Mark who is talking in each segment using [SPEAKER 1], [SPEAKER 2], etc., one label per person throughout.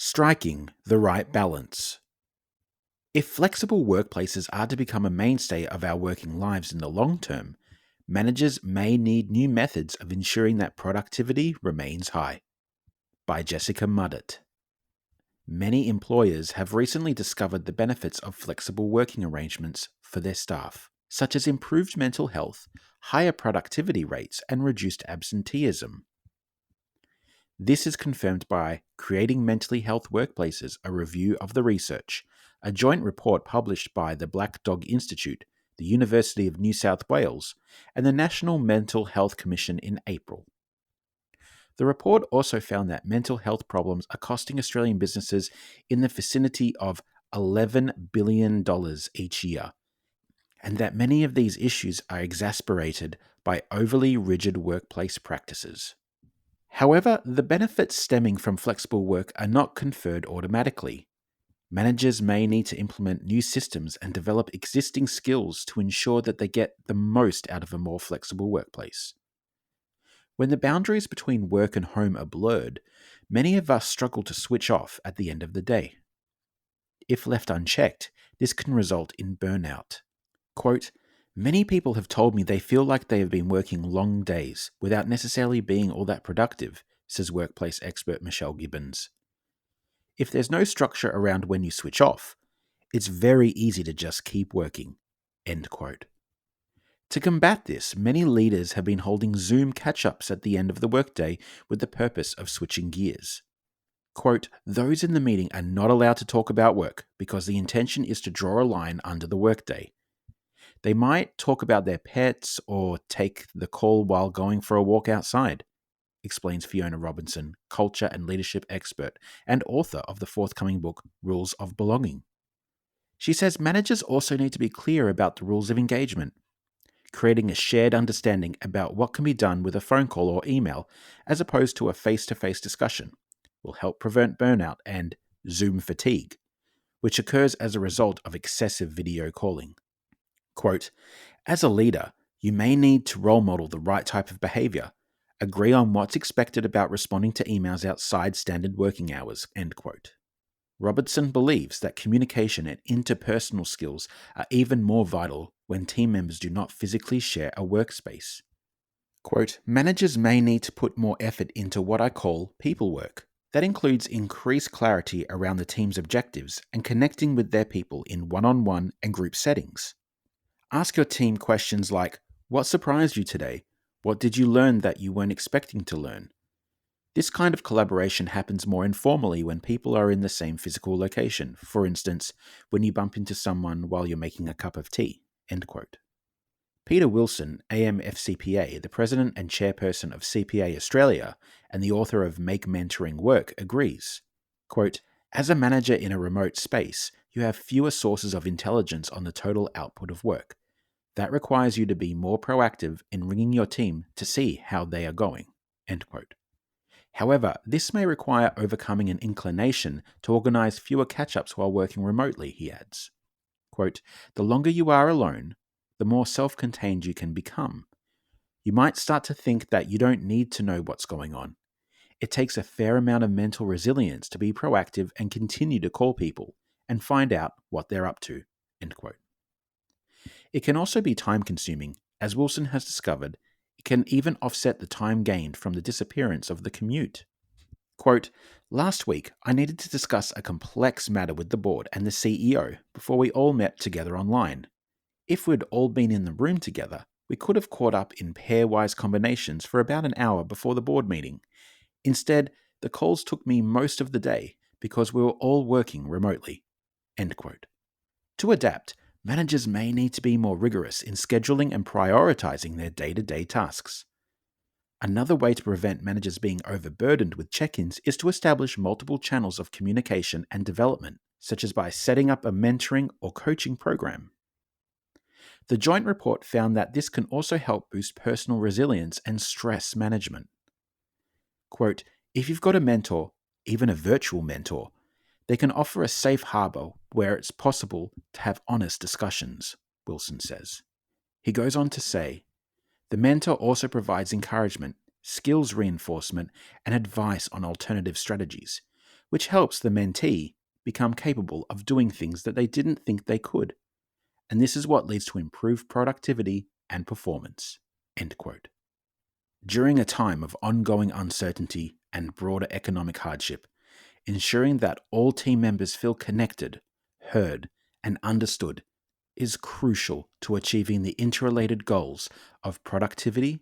[SPEAKER 1] Striking the right balance. If flexible workplaces are to become a mainstay of our working lives in the long term, managers may need new methods of ensuring that productivity remains high. By Jessica Muddett. Many employers have recently discovered the benefits of flexible working arrangements for their staff, such as improved mental health, higher productivity rates, and reduced absenteeism. This is confirmed by Creating Mentally Health Workplaces, a review of the research, a joint report published by the Black Dog Institute, the University of New South Wales, and the National Mental Health Commission in April. The report also found that mental health problems are costing Australian businesses in the vicinity of $11 billion each year, and that many of these issues are exacerbated by overly rigid workplace practices. However, the benefits stemming from flexible work are not conferred automatically. Managers may need to implement new systems and develop existing skills to ensure that they get the most out of a more flexible workplace. When the boundaries between work and home are blurred, many of us struggle to switch off at the end of the day. If left unchecked, this can result in burnout. Quote, "Many people have told me they feel like they have been working long days without necessarily being all that productive," says workplace expert Michelle Gibbons. If there's no structure around when you switch off, it's very easy to just keep working. End quote. To combat this, many leaders have been holding Zoom catch-ups at the end of the workday with the purpose of switching gears. Quote, "Those in the meeting are not allowed to talk about work because the intention is to draw a line under the workday. They might talk about their pets or take the call while going for a walk outside," explains Fiona Robinson, culture and leadership expert and author of the forthcoming book, Rules of Belonging. She says managers also need to be clear about the rules of engagement. Creating a shared understanding about what can be done with a phone call or email as opposed to a face-to-face discussion will help prevent burnout and Zoom fatigue, which occurs as a result of excessive video calling. Quote, "As a leader, you may need to role model the right type of behavior, agree on what's expected about responding to emails outside standard working hours," end quote. Robertson believes that communication and interpersonal skills are even more vital when team members do not physically share a workspace. Quote, "Managers may need to put more effort into what I call people work. That includes increased clarity around the team's objectives and connecting with their people in one-on-one and group settings. Ask your team questions like, what surprised you today? What did you learn that you weren't expecting to learn? This kind of collaboration happens more informally when people are in the same physical location. For instance, when you bump into someone while you're making a cup of tea." End quote. Peter Wilson, AMFCPA, the president and chairperson of CPA Australia and the author of Make Mentoring Work, agrees. Quote, "As a manager in a remote space, you have fewer sources of intelligence on the total output of work. That requires you to be more proactive in ringing your team to see how they are going." End quote. However, this may require overcoming an inclination to organize fewer catch-ups while working remotely, he adds. Quote, "The longer you are alone, the more self-contained you can become. You might start to think that you don't need to know what's going on. It takes a fair amount of mental resilience to be proactive and continue to call people and find out what they're up to." End quote. It can also be time-consuming. As Wilson has discovered, it can even offset the time gained from the disappearance of the commute. Quote, "Last week, I needed to discuss a complex matter with the board and the CEO before we all met together online. If we'd all been in the room together, we could have caught up in pairwise combinations for about an hour before the board meeting. Instead, the calls took me most of the day because we were all working remotely." End quote. To adapt, managers may need to be more rigorous in scheduling and prioritizing their day-to-day tasks. Another way to prevent managers being overburdened with check-ins is to establish multiple channels of communication and development, such as by setting up a mentoring or coaching program. The joint report found that this can also help boost personal resilience and stress management. Quote, "If you've got a mentor, even a virtual mentor, they can offer a safe harbor where it's possible to have honest discussions," Wilson says. He goes on to say, "The mentor also provides encouragement, skills reinforcement, and advice on alternative strategies, which helps the mentee become capable of doing things that they didn't think they could. And this is what leads to improved productivity and performance. End quote. During a time of ongoing uncertainty and broader economic hardship, ensuring that all team members feel connected, heard, and understood is crucial to achieving the interrelated goals of productivity,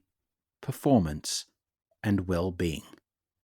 [SPEAKER 1] performance, and well-being.